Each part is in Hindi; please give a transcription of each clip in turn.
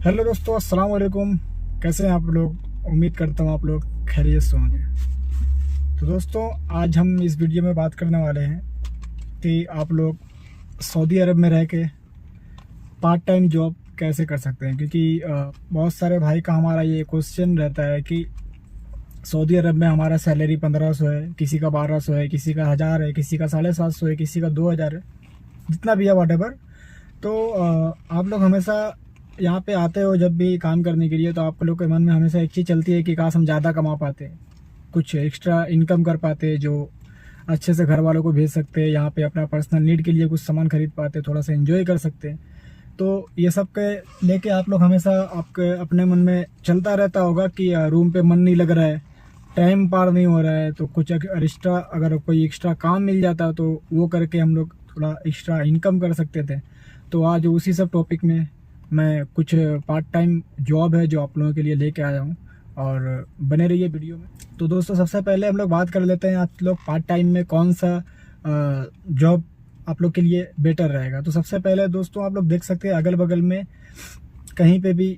हेलो दोस्तों, अस्सलाम वालेकुम। कैसे हैं आप लोग? उम्मीद करता हूँ आप लोग खैरियत से होंगे। तो दोस्तों, आज हम इस वीडियो में बात करने वाले हैं कि आप लोग सऊदी अरब में रह के पार्ट टाइम जॉब कैसे कर सकते हैं। क्योंकि बहुत सारे भाई का हमारा ये क्वेश्चन रहता है कि सऊदी अरब में हमारा सैलरी 1500 है, किसी का 1200 है, किसी का 1000 है, किसी का 750 है, किसी का 2000 है, जितना भी है वॉटेवर। तो आप लोग हमेशा यहाँ पे आते हो जब भी काम करने के लिए, तो आप लोग के मन में हमेशा एक चीज़ चलती है कि काश हम ज़्यादा कमा पाते, कुछ एक्स्ट्रा इनकम कर पाते, जो अच्छे से घर वालों को भेज सकते, यहाँ पे अपना पर्सनल नीड के लिए कुछ सामान खरीद पाते, थोड़ा सा एंजॉय कर सकते। तो ये सब के लेके आप लोग हमेशा आपके अपने मन में चलता रहता होगा कि रूम पे मन नहीं लग रहा है, टाइम पार नहीं हो रहा है, तो कुछ एक्स्ट्रा अगर कोई एक्स्ट्रा काम मिल जाता तो वो करके हम लोग थोड़ा एक्स्ट्रा इनकम कर सकते थे। तो आज उसी सब टॉपिक में मैं कुछ पार्ट टाइम जॉब है जो आप लोगों के लिए लेके आया हूँ, और बने रहिए वीडियो में। तो दोस्तों, सबसे पहले हम लोग बात कर लेते हैं आप लोग पार्ट टाइम में कौन सा जॉब आप लोग के लिए बेटर रहेगा। तो सबसे पहले दोस्तों, आप लोग देख सकते हैं अगल बगल में कहीं पे भी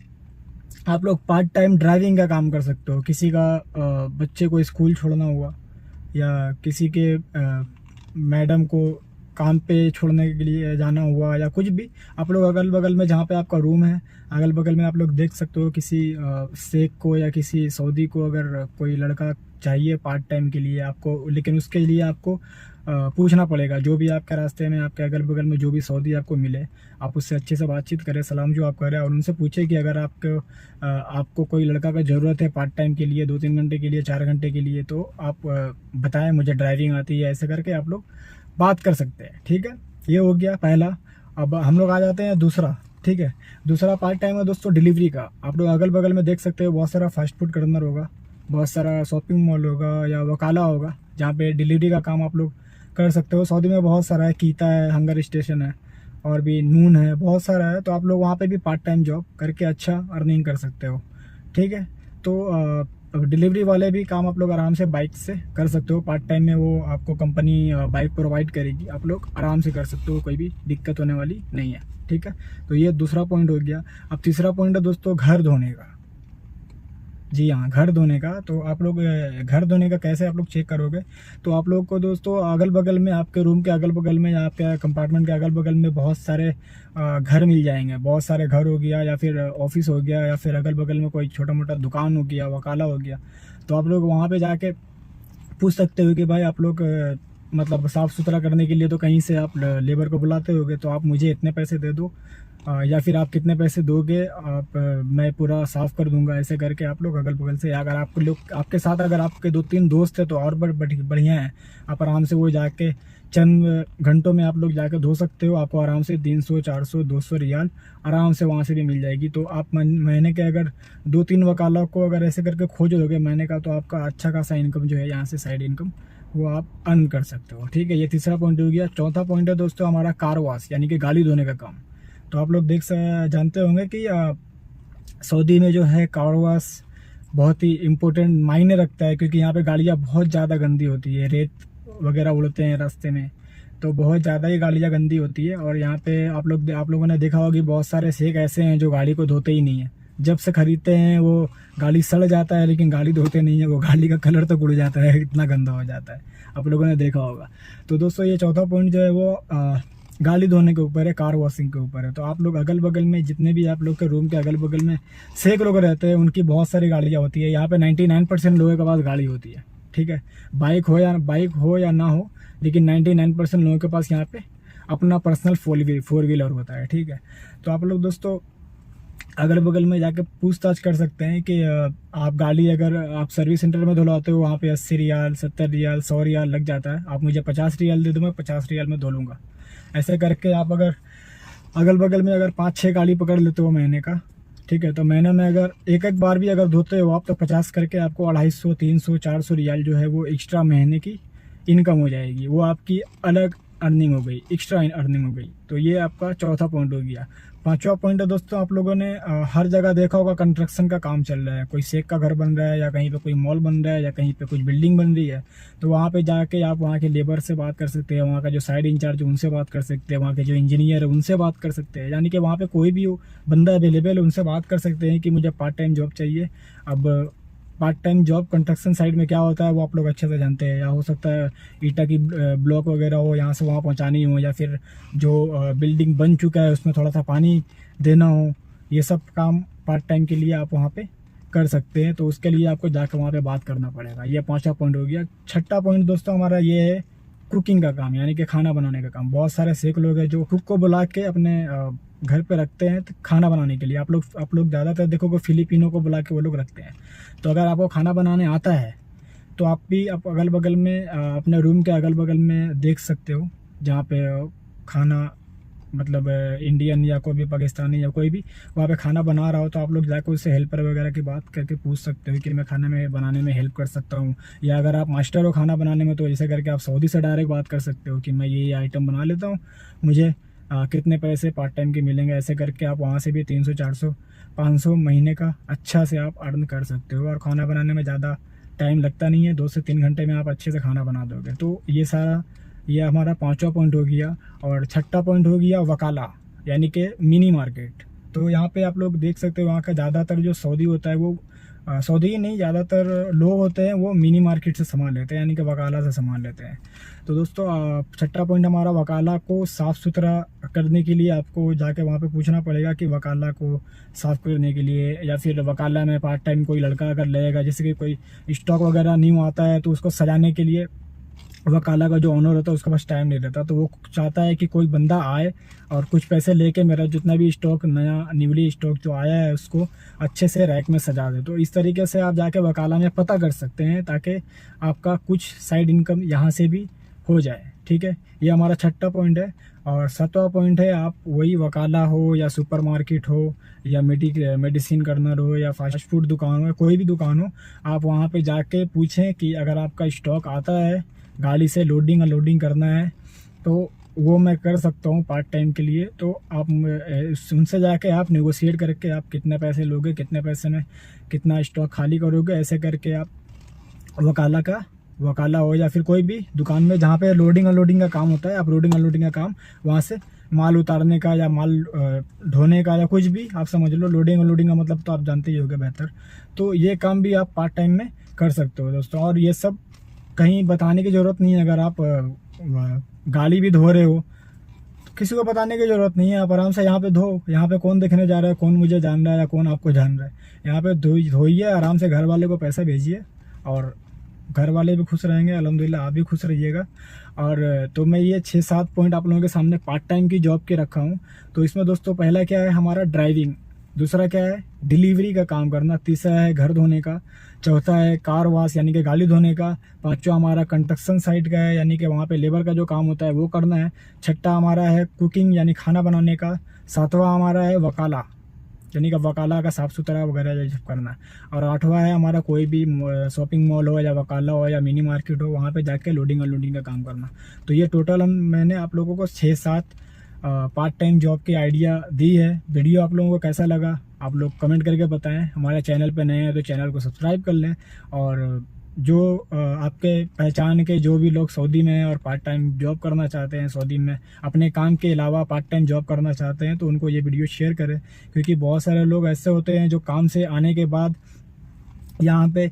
आप लोग पार्ट टाइम ड्राइविंग का काम कर सकते हो। किसी का बच्चे को स्कूल छोड़ना हुआ, या किसी के मैडम को काम पे छोड़ने के लिए जाना हुआ, या कुछ भी, आप लोग अगल बगल में जहाँ पे आपका रूम है अगल बगल में आप लोग देख सकते हो। किसी शेख को या किसी सऊदी को अगर कोई लड़का चाहिए पार्ट टाइम के लिए आपको, लेकिन उसके लिए आपको पूछना पड़ेगा। जो भी आपके रास्ते में आपके अगल बगल में जो भी सऊदी आपको मिले, आप उससे अच्छे से बातचीत करें, सलाम जो आप करें, और उनसे पूछे कि अगर आपको कोई लड़का का ज़रूरत है पार्ट टाइम के लिए, 2-3 घंटे के लिए, 4 घंटे के लिए, तो आप बताएं मुझे ड्राइविंग आती है, ऐसे करके आप लोग बात कर सकते हैं। ठीक है, ये हो गया पहला। अब हम लोग आ जाते हैं दूसरा। ठीक है, दूसरा पार्ट टाइम है दोस्तों डिलीवरी का। आप लोग अगल बगल में देख सकते हो बहुत सारा फास्ट फूड कॉर्नर होगा, बहुत सारा शॉपिंग मॉल होगा, या वकाला होगा, जहाँ पे डिलीवरी का काम आप लोग कर सकते हो। सऊदी में बहुत सारा है, कीता है, हंगर स्टेशन है, और भी नून है, बहुत सारा है। तो आप लोग वहाँ पे भी पार्ट टाइम जॉब करके अच्छा अर्निंग कर सकते हो। ठीक है, तो डिलीवरी वाले भी काम आप लोग आराम से बाइक से कर सकते हो पार्ट टाइम में। वो आपको कंपनी बाइक प्रोवाइड करेगी, आप लोग आराम से कर सकते हो, कोई भी दिक्कत होने वाली नहीं है। ठीक है, तो ये दूसरा पॉइंट हो गया। अब तीसरा पॉइंट है दोस्तों घर धोने का। जी हाँ, घर धोने का। तो आप लोग घर धोने का कैसे आप लोग चेक करोगे? तो आप लोग को दोस्तों अगल बगल में, आपके रूम के अगल बगल में, या आपके कंपार्टमेंट के अगल बगल में बहुत सारे घर मिल जाएंगे। बहुत सारे घर हो गया, या फिर ऑफिस हो गया, या फिर अगल बगल में कोई छोटा मोटा दुकान हो गया, वकाला हो गया। तो आप लोग वहाँ पे जाके पूछ सकते हो कि भाई आप लोग मतलब साफ़ सुथरा करने के लिए तो कहीं से आप लेबर को बुलाते होगे, तो आप मुझे इतने पैसे दे दो, या फिर आप कितने पैसे दोगे, आप मैं पूरा साफ़ कर दूंगा। ऐसे करके आप लोग अगल बगल से, अगर आपको लोग आपके साथ अगर आपके 2-3 दोस्त है तो और बढ़िया है। आप आराम से वो जाके चंद घंटों में आप लोग जाकर धो सकते हो। आपको आराम से 300, 400, 200 रियाल आराम से वहाँ से भी मिल जाएगी। तो आप महीने के अगर 2-3 वकालों को अगर ऐसे करके खोज लोगे महीने का, तो आपका अच्छा खासा इनकम जो है यहाँ से साइड इनकम वो आप अर्न कर सकते हो। ठीक है, ये तीसरा पॉइंट हो गया। चौथा पॉइंट है दोस्तों हमारा कार वॉश, यानी कि गाड़ी धोने का काम। तो आप लोग जानते होंगे कि सऊदी में जो है कार वॉश बहुत ही इम्पोर्टेंट मायने रखता है, क्योंकि यहाँ पे गाड़ियाँ बहुत ज़्यादा गंदी होती है, रेत वगैरह उड़ते हैं रास्ते में, तो बहुत ज़्यादा ही गाड़ियाँ गंदी होती है। और यहाँ पे आप लोगों ने देखा होगा कि बहुत सारे शेख ऐसे हैं जो गाड़ी को धोते ही नहीं है। जब से खरीदते हैं वो गाड़ी सड़ जाता है, लेकिन गाड़ी धोते नहीं है, वो गाड़ी का कलर तो उड़ जाता है, इतना गंदा हो जाता है, आप लोगों ने देखा होगा। तो दोस्तों ये चौथा पॉइंट जो है वो गाड़ी धोने के ऊपर है, कार वॉशिंग के ऊपर है। तो आप लोग अगल बगल में जितने भी आप लोग के रूम के अगल बगल में शेख लोग रहते हैं, उनकी बहुत सारी गाड़ियाँ होती है। यहाँ पे 99% लोगों के पास गाड़ी होती है। ठीक है, बाइक हो या ना हो, लेकिन 99% लोगों के पास यहाँ पे अपना पर्सनल फोर व्हीलर होता है। ठीक है, तो आप लोग दोस्तों अगल बगल में जाके पूछताछ कर सकते हैं कि आप गाड़ी अगर आप सर्विस सेंटर में धुलवाते हो, वहाँ पे 80 रियाल, 70 रियाल, 100 रियाल लग जाता है। आप मुझे 50 रियाल दे दो, मैं 50 रियाल में धो लूँगा। ऐसे करके आप अगर अगल बगल में अगर 5-6 गाड़ी पकड़ लेते हो महीने का, ठीक है, तो महीने में अगर एक एक बार भी अगर धोते हो आप, तो 50 करके आपको 250, 300, 400 रियाल जो है वो एक्स्ट्रा महीने की इनकम हो जाएगी। वो आपकी अलग अर्निंग हो गई, एक्स्ट्रा अर्निंग हो गई। तो ये आपका चौथा पॉइंट हो गया। पांचवा पॉइंट है दोस्तों, आप लोगों ने हर जगह देखा होगा कंस्ट्रक्शन का काम चल रहा है, कोई शेख का घर बन रहा है या कहीं पे कोई मॉल बन रहा है या कहीं पे कुछ बिल्डिंग बन रही है, तो वहाँ पे जाके आप वहाँ के लेबर से बात कर सकते हैं, वहाँ का जो साइड इंचार्ज है उनसे बात कर सकते हैं, वहाँ के जो इंजीनियर है उनसे बात कर सकते हैं, यानी कि वहाँ पे कोई भी बंदा अवेलेबल है उनसे बात कर सकते हैं कि मुझे पार्ट टाइम जॉब चाहिए। अब part time job construction side में क्या होता है वो आप लोग अच्छे से जानते हैं, या हो सकता है ईटा की ब्लॉक वगैरह हो, यहाँ से वहाँ पहुँचानी हो, या फिर जो बिल्डिंग बन चुका है उसमें थोड़ा सा पानी देना हो, ये सब काम पार्ट टाइम के लिए आप वहाँ पे कर सकते हैं। तो उसके लिए आपको जाकर वहाँ पे बात करना पड़ेगा। ये पांचवा पॉइंट हो गया। छठा पॉइंट दोस्तों हमारा ये है कुकिंग का काम, यानी कि खाना बनाने का काम। बहुत सारे शेख लोग हैं जो कुक को बुला के अपने घर पे रखते हैं तो खाना बनाने के लिए। आप लोग ज़्यादातर देखोगे फिलिपिनो को बुला के वो लोग रखते हैं। तो अगर आपको खाना बनाने आता है तो आप भी अगल बगल में अपने रूम के अगल बगल में देख सकते हो जहाँ पे खाना मतलब इंडियन या कोई भी पाकिस्तानी या कोई भी वहाँ पे खाना बना रहा हो, तो आप लोग जाकर उससे हेल्पर वगैरह की बात करके पूछ सकते हो कि मैं खाने में बनाने में हेल्प कर सकता हूँ। या अगर आप मास्टर हो खाना बनाने में तो ऐसे करके आप सऊदी से डायरेक्ट बात कर सकते हो कि मैं ये आइटम बना लेता हूँ, मुझे कितने पैसे पार्ट टाइम के मिलेंगे। ऐसे करके आप वहाँ से भी 300 400 500 महीने का अच्छा से आप अर्न कर सकते हो। और खाना बनाने में ज़्यादा टाइम लगता नहीं है, 2 से 3 घंटे में आप अच्छे से खाना बना दोगे। तो ये हमारा पांचवा पॉइंट हो गया। और छठा पॉइंट हो गया वकाला, यानी कि मिनी मार्केट। तो यहाँ पे आप लोग देख सकते हो वहाँ का ज़्यादातर जो सऊदी होता है वो सऊदी ही नहीं, ज़्यादातर लोग होते हैं वो मिनी मार्केट से सामान लेते हैं, यानी कि वकाला से सामान लेते हैं। तो दोस्तों छठा पॉइंट हमारा वकाला को साफ़ सुथरा करने के लिए आपको जाके वहाँ पे पूछना पड़ेगा कि वकाला को साफ़ करने के लिए, या फिर वकाला में पार्ट टाइम कोई लड़का अगर लगेगा, जैसे कि कोई स्टॉक वगैरह न्यू आता है तो उसको सजाने के लिए वकाला का जो ओनर होता है उसके पास टाइम नहीं रहता, तो वो चाहता है कि कोई बंदा आए और कुछ पैसे लेके मेरा जितना भी स्टॉक नया न्यूली स्टॉक जो आया है उसको अच्छे से रैक में सजा दे। तो इस तरीके से आप जाके वकाला में पता कर सकते हैं ताकि आपका कुछ साइड इनकम यहाँ से भी हो जाए। ठीक है, ये हमारा छठा पॉइंट है। और सातवां पॉइंट है आप वही वकाला हो या सुपर मार्केट हो या मेडिसिन कर्नर हो या फास्ट फूड दुकान हो या कोई भी दुकान हो, आप वहाँ पे जाके पूछें कि अगर आपका स्टॉक आता है गाड़ी से लोडिंग अनलोडिंग करना है तो वो मैं कर सकता हूँ पार्ट टाइम के लिए। तो आप उनसे जाके आप नेगोशिएट करके आप कितने पैसे लोगे, कितने पैसे में कितना स्टॉक खाली करोगे, ऐसे करके आप वकाला हो या फिर कोई भी दुकान में जहाँ पे लोडिंग अनलोडिंग का काम होता है, आप लोडिंग अनलोडिंग का काम वहाँ से माल उतारने का या माल ढोने का या कुछ भी आप समझ लो। लोडिंग अनलोडिंग का मतलब तो आप जानते ही होंगे बेहतर। तो ये काम भी आप पार्ट टाइम में कर सकते हो दोस्तों। और ये सब कहीं बताने की ज़रूरत नहीं है। अगर आप गाड़ी भी धो रहे हो तो किसी को बताने की ज़रूरत नहीं है, आप आराम से यहाँ पे धो। यहाँ पे कौन देखने जा रहा है, कौन मुझे जान रहा है या कौन आपको जान रहा है। यहाँ पे धोइए आराम से, घर वाले को पैसा भेजिए और घर वाले भी खुश रहेंगे, अल्हम्दुलिल्लाह आप भी खुश रहिएगा। और तो मैं ये 6-7 पॉइंट आप लोगों के सामने पार्ट टाइम की जॉब के रखा हूँ। तो इसमें दोस्तों पहला क्या है हमारा ड्राइविंग, दूसरा क्या है डिलीवरी का काम करना, तीसरा है घर धोने का, चौथा है कार वॉश यानी कि गाड़ी धोने का, पांचवा हमारा कंस्ट्रक्शन साइट का है यानी कि वहाँ पे लेबर का जो काम होता है वो करना है, छठा हमारा है कुकिंग यानी खाना बनाने का, सातवां हमारा है वकाला यानी कि वकाला का साफ़ सुथरा वगैरह ये सब करना है, और आठवां है हमारा कोई भी शॉपिंग मॉल हो या वकाला हो या मिनी मार्केट हो वहाँ पे जाके लोडिंग अनलोडिंग का काम करना। तो ये टोटल मैंने आप लोगों को 6-7 पार्ट टाइम जॉब की आइडिया दी है। वीडियो आप लोगों को कैसा लगा आप लोग कमेंट करके बताएं। हमारे चैनल पे नए हैं तो चैनल को सब्सक्राइब कर लें। और जो आपके पहचान के जो भी लोग सऊदी में हैं और पार्ट टाइम जॉब करना चाहते हैं, सऊदी में अपने काम के अलावा पार्ट टाइम जॉब करना चाहते हैं, तो उनको ये वीडियो शेयर करें। क्योंकि बहुत सारे लोग ऐसे होते हैं जो काम से आने के बाद यहाँ पे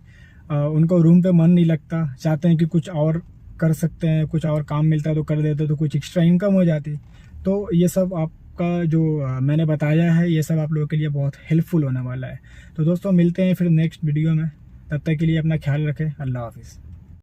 उनको रूम पे मन नहीं लगता, चाहते हैं कि कुछ और कर सकते हैं, कुछ और काम मिलता है तो कर देते तो कुछ एक्स्ट्रा इनकम हो जाती। तो ये सब आपका जो मैंने बताया है ये सब आप लोगों के लिए बहुत हेल्पफुल होने वाला है। तो दोस्तों मिलते हैं फिर नेक्स्ट वीडियो में, तब तक के लिए अपना ख्याल रखें। अल्लाह हाफिज़।